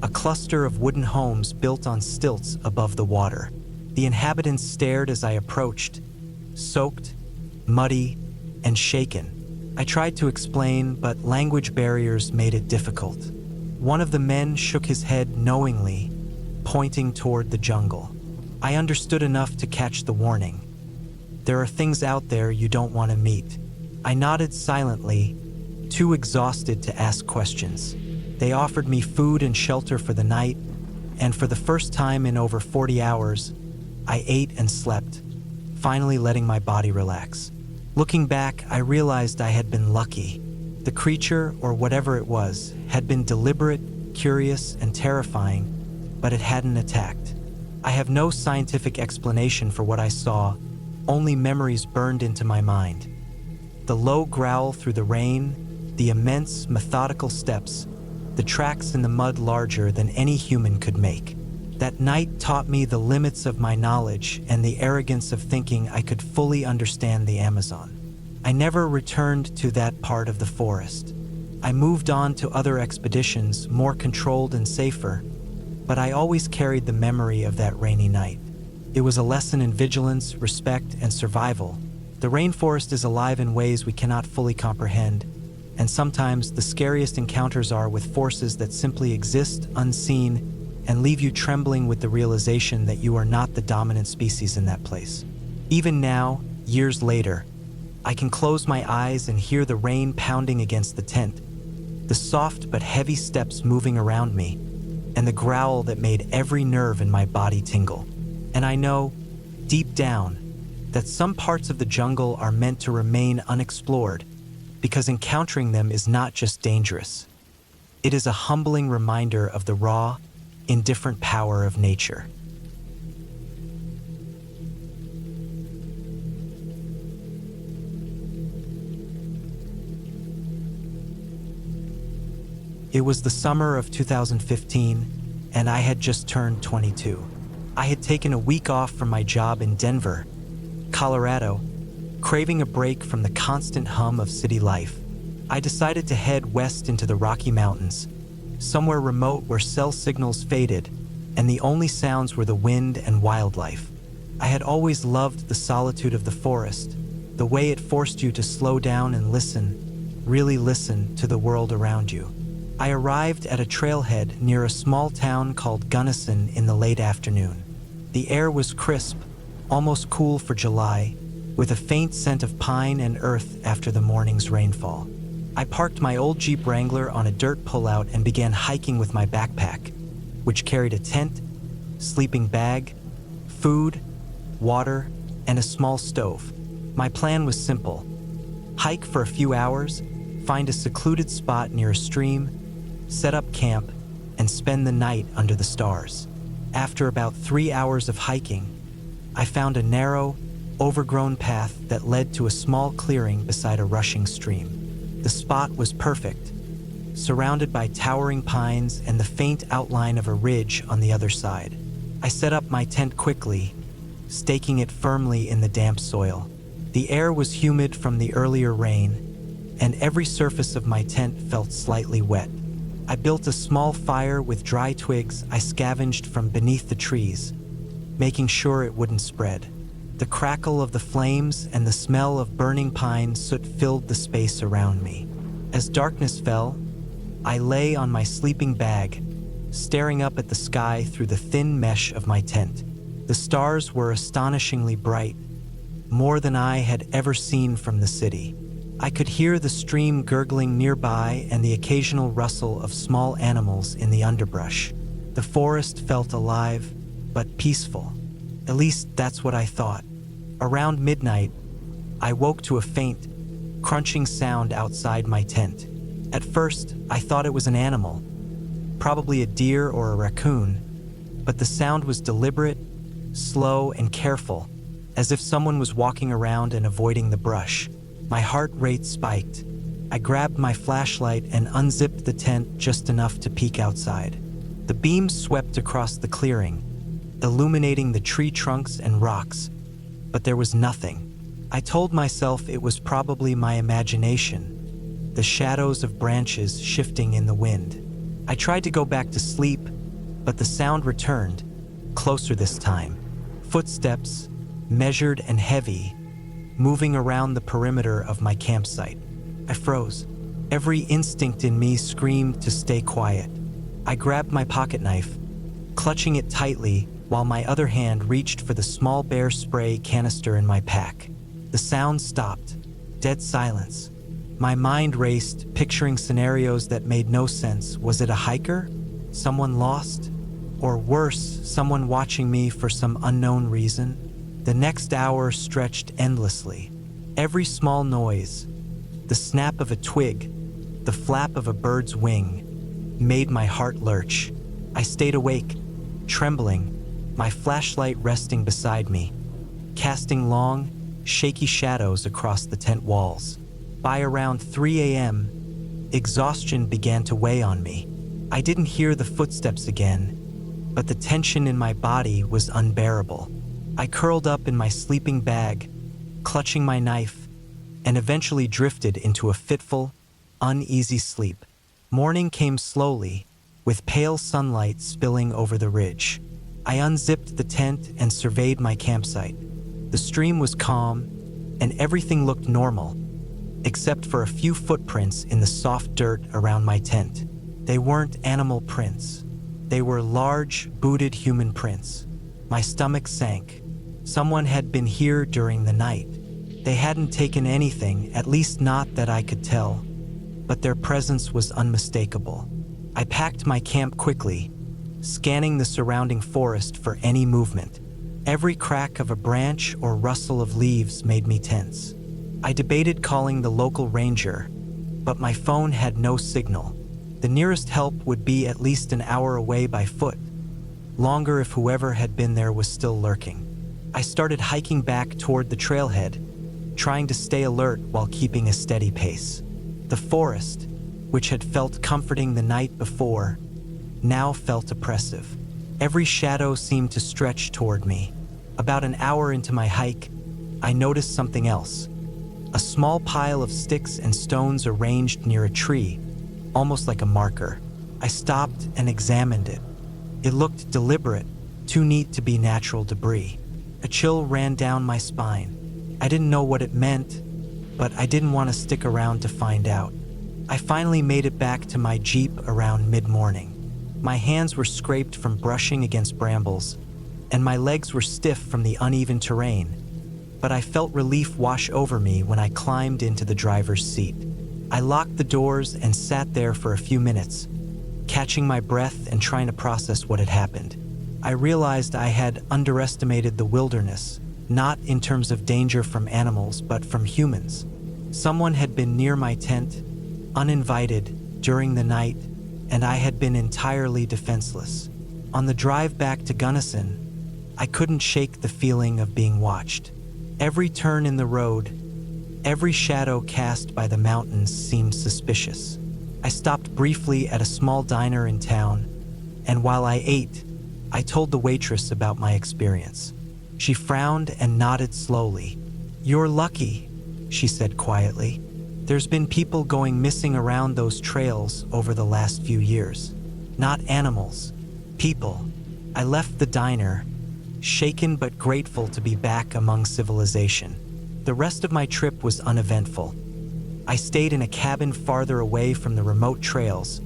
a cluster of wooden homes built on stilts above the water. The inhabitants stared as I approached, soaked, muddy, and shaken. I tried to explain, but language barriers made it difficult. One of the men shook his head knowingly, pointing toward the jungle. I understood enough to catch the warning. There are things out there you don't want to meet. I nodded silently, too exhausted to ask questions. They offered me food and shelter for the night, and for the first time in over 40 hours, I ate and slept. finally letting my body relax. Looking back, I realized I had been lucky. The creature, or whatever it was, had been deliberate, curious, and terrifying, but it hadn't attacked. I have no scientific explanation for what I saw, only memories burned into my mind. The low growl through the rain, the immense, methodical steps, the tracks in the mud larger than any human could make. That night taught me the limits of my knowledge and the arrogance of thinking I could fully understand the Amazon. I never returned to that part of the forest. I moved on to other expeditions, more controlled and safer, but I always carried the memory of that rainy night. It was a lesson in vigilance, respect, and survival. The rainforest is alive in ways we cannot fully comprehend, and sometimes the scariest encounters are with forces that simply exist unseen and leave you trembling with the realization that you are not the dominant species in that place. Even now, years later, I can close my eyes and hear the rain pounding against the tent, the soft but heavy steps moving around me, and the growl that made every nerve in my body tingle. And I know, deep down, that some parts of the jungle are meant to remain unexplored, because encountering them is not just dangerous. It is a humbling reminder of the raw, indifferent power of nature. It was the summer of 2015, and I had just turned 22. I had taken a week off from my job in Denver, Colorado, craving a break from the constant hum of city life. I decided to head west into the Rocky Mountains, somewhere remote where cell signals faded, and the only sounds were the wind and wildlife. I had always loved the solitude of the forest, the way it forced you to slow down and listen, really listen to the world around you. I arrived at a trailhead near a small town called Gunnison in the late afternoon. The air was crisp, almost cool for July, with a faint scent of pine and earth after the morning's rainfall. I parked my old Jeep Wrangler on a dirt pullout and began hiking with my backpack, which carried a tent, sleeping bag, food, water, and a small stove. My plan was simple: hike for a few hours, find a secluded spot near a stream, set up camp, and spend the night under the stars. After about 3 hours of hiking, I found a narrow, overgrown path that led to a small clearing beside a rushing stream. The spot was perfect, surrounded by towering pines and the faint outline of a ridge on the other side. I set up my tent quickly, staking it firmly in the damp soil. The air was humid from the earlier rain, and every surface of my tent felt slightly wet. I built a small fire with dry twigs I scavenged from beneath the trees, making sure it wouldn't spread. The crackle of the flames and the smell of burning pine soot filled the space around me. As darkness fell, I lay on my sleeping bag, staring up at the sky through the thin mesh of my tent. The stars were astonishingly bright, more than I had ever seen from the city. I could hear the stream gurgling nearby and the occasional rustle of small animals in the underbrush. The forest felt alive, but peaceful. At least that's what I thought. Around midnight, I woke to a faint, crunching sound outside my tent. At first, I thought it was an animal, probably a deer or a raccoon, but the sound was deliberate, slow, and careful, as if someone was walking around and avoiding the brush. My heart rate spiked. I grabbed my flashlight and unzipped the tent just enough to peek outside. The beam swept across the clearing, illuminating the tree trunks and rocks, but there was nothing. I told myself it was probably my imagination, the shadows of branches shifting in the wind. I tried to go back to sleep, but the sound returned, closer this time. Footsteps, measured and heavy, moving around the perimeter of my campsite. I froze. Every instinct in me screamed to stay quiet. I grabbed my pocket knife, clutching it tightly while my other hand reached for the small bear spray canister in my pack. The sound stopped. Dead silence. My mind raced, picturing scenarios that made no sense. Was it a hiker? Someone lost? Or worse, someone watching me for some unknown reason? The next hour stretched endlessly. Every small noise, the snap of a twig, the flap of a bird's wing, made my heart lurch. I stayed awake, trembling, my flashlight resting beside me, casting long, shaky shadows across the tent walls. By around 3 a.m., exhaustion began to weigh on me. I didn't hear the footsteps again, but the tension in my body was unbearable. I curled up in my sleeping bag, clutching my knife, and eventually drifted into a fitful, uneasy sleep. Morning came slowly, with pale sunlight spilling over the ridge. I unzipped the tent and surveyed my campsite. The stream was calm, and everything looked normal, except for a few footprints in the soft dirt around my tent. They weren't animal prints. They were large, booted human prints. My stomach sank. Someone had been here during the night. They hadn't taken anything, at least not that I could tell, but their presence was unmistakable. I packed my camp quickly, scanning the surrounding forest for any movement. Every crack of a branch or rustle of leaves made me tense. I debated calling the local ranger, but my phone had no signal. The nearest help would be at least an hour away by foot, longer if whoever had been there was still lurking. I started hiking back toward the trailhead, trying to stay alert while keeping a steady pace. The forest, which had felt comforting the night before, now felt oppressive. Every shadow seemed to stretch toward me. About an hour into my hike, I noticed something else. A small pile of sticks and stones arranged near a tree, almost like a marker. I stopped and examined it. It looked deliberate, too neat to be natural debris. A chill ran down my spine. I didn't know what it meant, but I didn't want to stick around to find out. I finally made it back to my Jeep around mid-morning. My hands were scraped from brushing against brambles, and my legs were stiff from the uneven terrain, but I felt relief wash over me when I climbed into the driver's seat. I locked the doors and sat there for a few minutes, catching my breath and trying to process what had happened. I realized I had underestimated the wilderness, not in terms of danger from animals, but from humans. Someone had been near my tent, uninvited, during the night, and I had been entirely defenseless. On the drive back to Gunnison, I couldn't shake the feeling of being watched. Every turn in the road, every shadow cast by the mountains seemed suspicious. I stopped briefly at a small diner in town, and while I ate, I told the waitress about my experience. She frowned and nodded slowly. "You're lucky," she said quietly. "There's been people going missing around those trails over the last few years. Not animals, people." I left the diner, shaken but grateful to be back among civilization. The rest of my trip was uneventful. I stayed in a cabin farther away from the remote trails,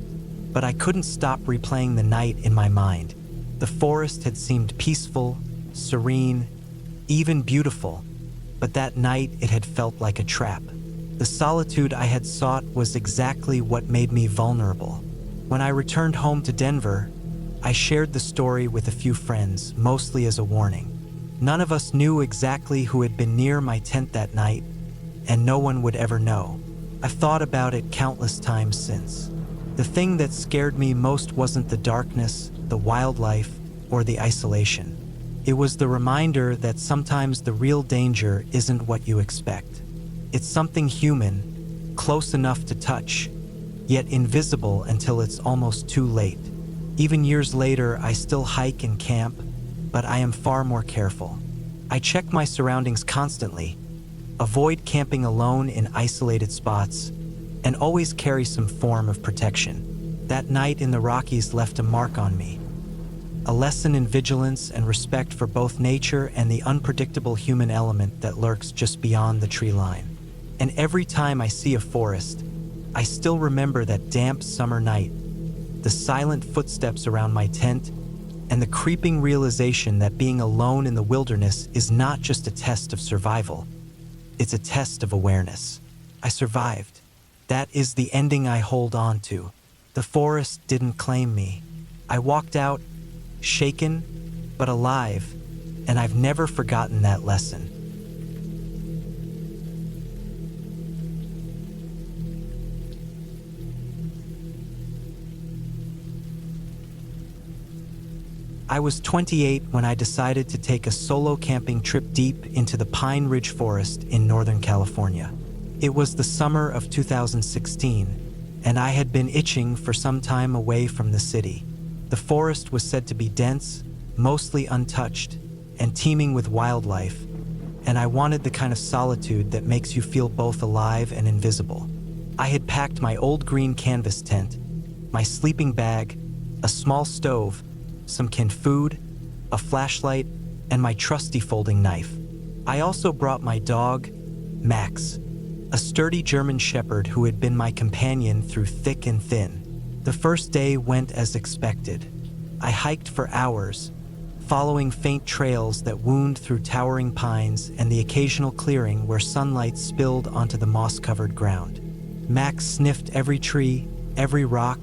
but I couldn't stop replaying the night in my mind. The forest had seemed peaceful, serene, even beautiful, but that night it had felt like a trap. The solitude I had sought was exactly what made me vulnerable. When I returned home to Denver, I shared the story with a few friends, mostly as a warning. None of us knew exactly who had been near my tent that night, and no one would ever know. I've thought about it countless times since. The thing that scared me most wasn't the darkness, the wildlife, or the isolation. It was the reminder that sometimes the real danger isn't what you expect. It's something human, close enough to touch, yet invisible until it's almost too late. Even years later, I still hike and camp, but I am far more careful. I check my surroundings constantly, avoid camping alone in isolated spots, and always carry some form of protection. That night in the Rockies left a mark on me. A lesson in vigilance and respect for both nature and the unpredictable human element that lurks just beyond the tree line. And every time I see a forest, I still remember that damp summer night, the silent footsteps around my tent, and the creeping realization that being alone in the wilderness is not just a test of survival, it's a test of awareness. I survived. That is the ending I hold on to. The forest didn't claim me. I walked out, shaken, but alive, and I've never forgotten that lesson. I was 28 when I decided to take a solo camping trip deep into the Pine Ridge Forest in Northern California. It was the summer of 2016, and I had been itching for some time away from the city. The forest was said to be dense, mostly untouched, and teeming with wildlife, and I wanted the kind of solitude that makes you feel both alive and invisible. I had packed my old green canvas tent, my sleeping bag, a small stove, some canned food, a flashlight, and my trusty folding knife. I also brought my dog, Max, a sturdy German shepherd who had been my companion through thick and thin. The first day went as expected. I hiked for hours, following faint trails that wound through towering pines and the occasional clearing where sunlight spilled onto the moss-covered ground. Max sniffed every tree, every rock,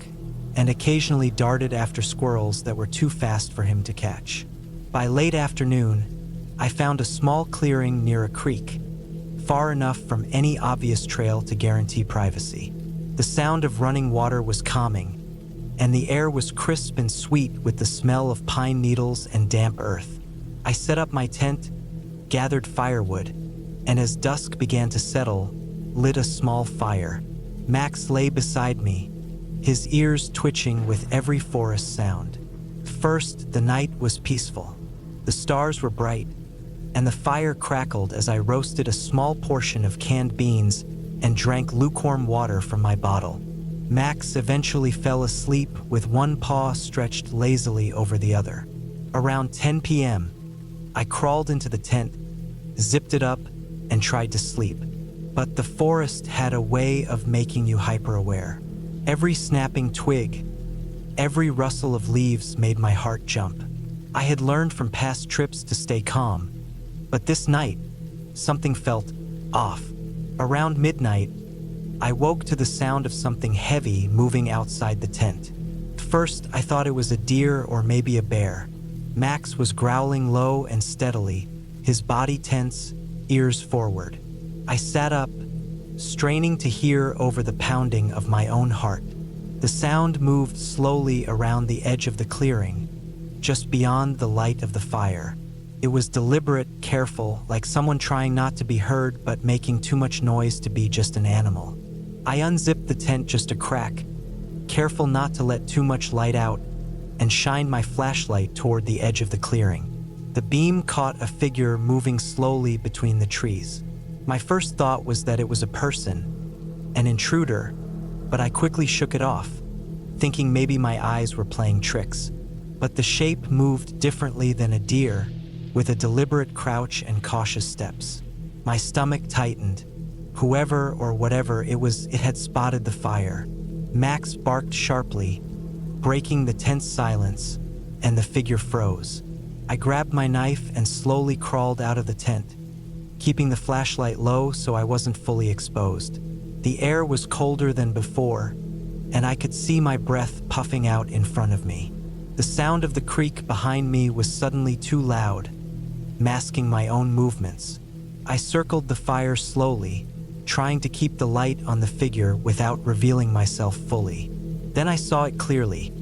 and occasionally darted after squirrels that were too fast for him to catch. By late afternoon, I found a small clearing near a creek, far enough from any obvious trail to guarantee privacy. The sound of running water was calming, and the air was crisp and sweet with the smell of pine needles and damp earth. I set up my tent, gathered firewood, and as dusk began to settle, lit a small fire. Max lay beside me, his ears twitching with every forest sound. First, the night was peaceful. The stars were bright, and the fire crackled as I roasted a small portion of canned beans and drank lukewarm water from my bottle. Max eventually fell asleep with one paw stretched lazily over the other. Around 10 p.m., I crawled into the tent, zipped it up, and tried to sleep. But the forest had a way of making you hyper-aware. Every snapping twig, every rustle of leaves made my heart jump. I had learned from past trips to stay calm, but this night, something felt off. Around midnight, I woke to the sound of something heavy moving outside the tent. First, I thought it was a deer or maybe a bear. Max was growling low and steadily, his body tense, ears forward. I sat up, straining to hear over the pounding of my own heart. The sound moved slowly around the edge of the clearing, just beyond the light of the fire. It was deliberate, careful, like someone trying not to be heard but making too much noise to be just an animal. I unzipped the tent just a crack, careful not to let too much light out, and shined my flashlight toward the edge of the clearing. The beam caught a figure moving slowly between the trees. My first thought was that it was a person, an intruder, but I quickly shook it off, thinking maybe my eyes were playing tricks. But the shape moved differently than a deer, with a deliberate crouch and cautious steps. My stomach tightened. Whoever or whatever it was, it had spotted the fire. Max barked sharply, breaking the tense silence, and the figure froze. I grabbed my knife and slowly crawled out of the tent, keeping the flashlight low so I wasn't fully exposed. The air was colder than before, and I could see my breath puffing out in front of me. The sound of the creek behind me was suddenly too loud, masking my own movements. I circled the fire slowly, trying to keep the light on the figure without revealing myself fully. Then I saw it clearly.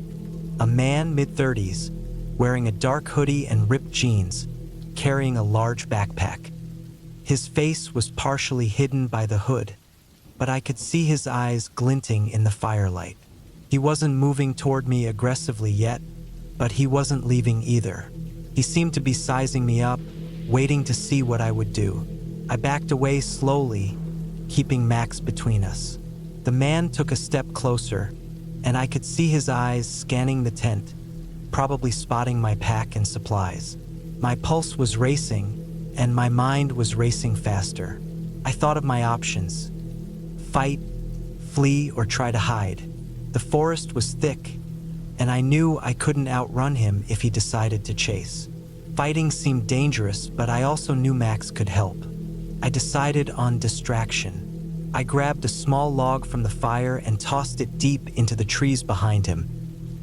A man mid-30s, wearing a dark hoodie and ripped jeans, carrying a large backpack. His face was partially hidden by the hood, but I could see his eyes glinting in the firelight. He wasn't moving toward me aggressively yet, but he wasn't leaving either. He seemed to be sizing me up, waiting to see what I would do. I backed away slowly, keeping Max between us. The man took a step closer, and I could see his eyes scanning the tent, probably spotting my pack and supplies. My pulse was racing, and my mind was racing faster. I thought of my options: fight, flee, or try to hide. The forest was thick, and I knew I couldn't outrun him if he decided to chase. Fighting seemed dangerous, but I also knew Max could help. I decided on distraction. I grabbed a small log from the fire and tossed it deep into the trees behind him,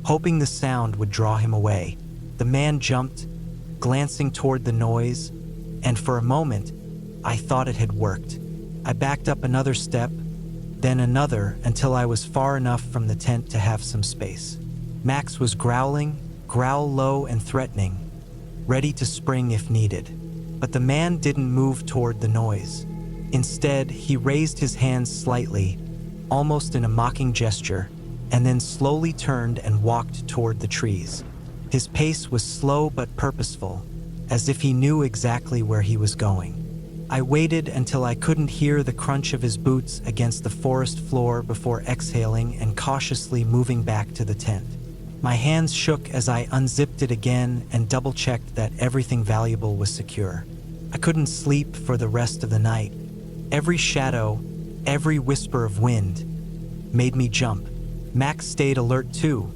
hoping the sound would draw him away. The man jumped, glancing toward the noise, and for a moment, I thought it had worked. I backed up another step, then another, until I was far enough from the tent to have some space. Max was growling, growl low and threatening, ready to spring if needed. But the man didn't move toward the noise. Instead, he raised his hands slightly, almost in a mocking gesture, and then slowly turned and walked toward the trees. His pace was slow but purposeful, as if he knew exactly where he was going. I waited until I couldn't hear the crunch of his boots against the forest floor before exhaling and cautiously moving back to the tent. My hands shook as I unzipped it again and double-checked that everything valuable was secure. I couldn't sleep for the rest of the night. Every shadow, every whisper of wind, made me jump. Max stayed alert too,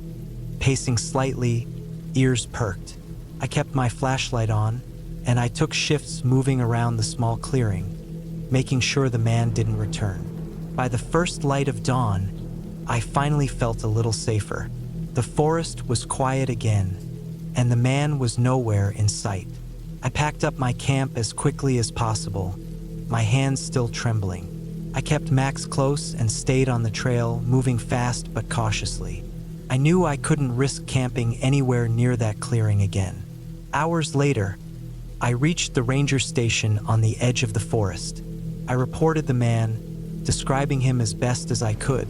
pacing slightly, ears perked. I kept my flashlight on, and I took shifts moving around the small clearing, making sure the man didn't return. By the first light of dawn, I finally felt a little safer. The forest was quiet again, and the man was nowhere in sight. I packed up my camp as quickly as possible, my hands still trembling. I kept Max close and stayed on the trail, moving fast but cautiously. I knew I couldn't risk camping anywhere near that clearing again. Hours later, I reached the ranger station on the edge of the forest. I reported the man, describing him as best as I could,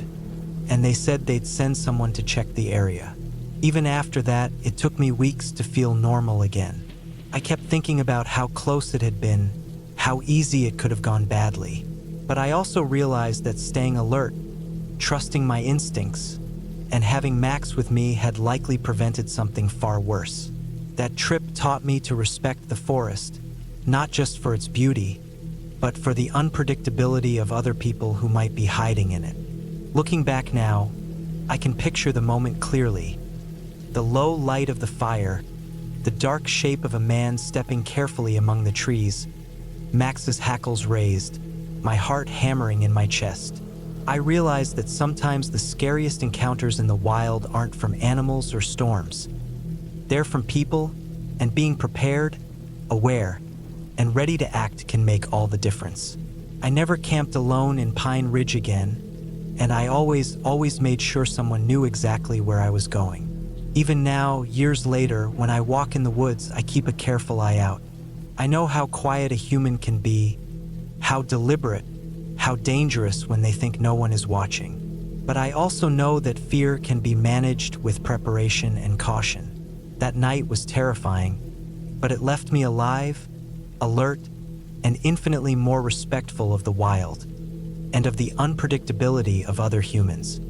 and they said they'd send someone to check the area. Even after that, it took me weeks to feel normal again. I kept thinking about how close it had been, how easy it could have gone badly. But I also realized that staying alert, trusting my instincts, and having Max with me had likely prevented something far worse. That trip taught me to respect the forest, not just for its beauty, but for the unpredictability of other people who might be hiding in it. Looking back now, I can picture the moment clearly. The low light of the fire, the dark shape of a man stepping carefully among the trees, Max's hackles raised, my heart hammering in my chest. I realized that sometimes the scariest encounters in the wild aren't from animals or storms. They're from people, and being prepared, aware, and ready to act can make all the difference. I never camped alone in Pine Ridge again, and I always made sure someone knew exactly where I was going. Even now, years later, when I walk in the woods, I keep a careful eye out. I know how quiet a human can be, how deliberate, how dangerous when they think no one is watching. But I also know that fear can be managed with preparation and caution. That night was terrifying, but it left me alive, alert, and infinitely more respectful of the wild, and of the unpredictability of other humans.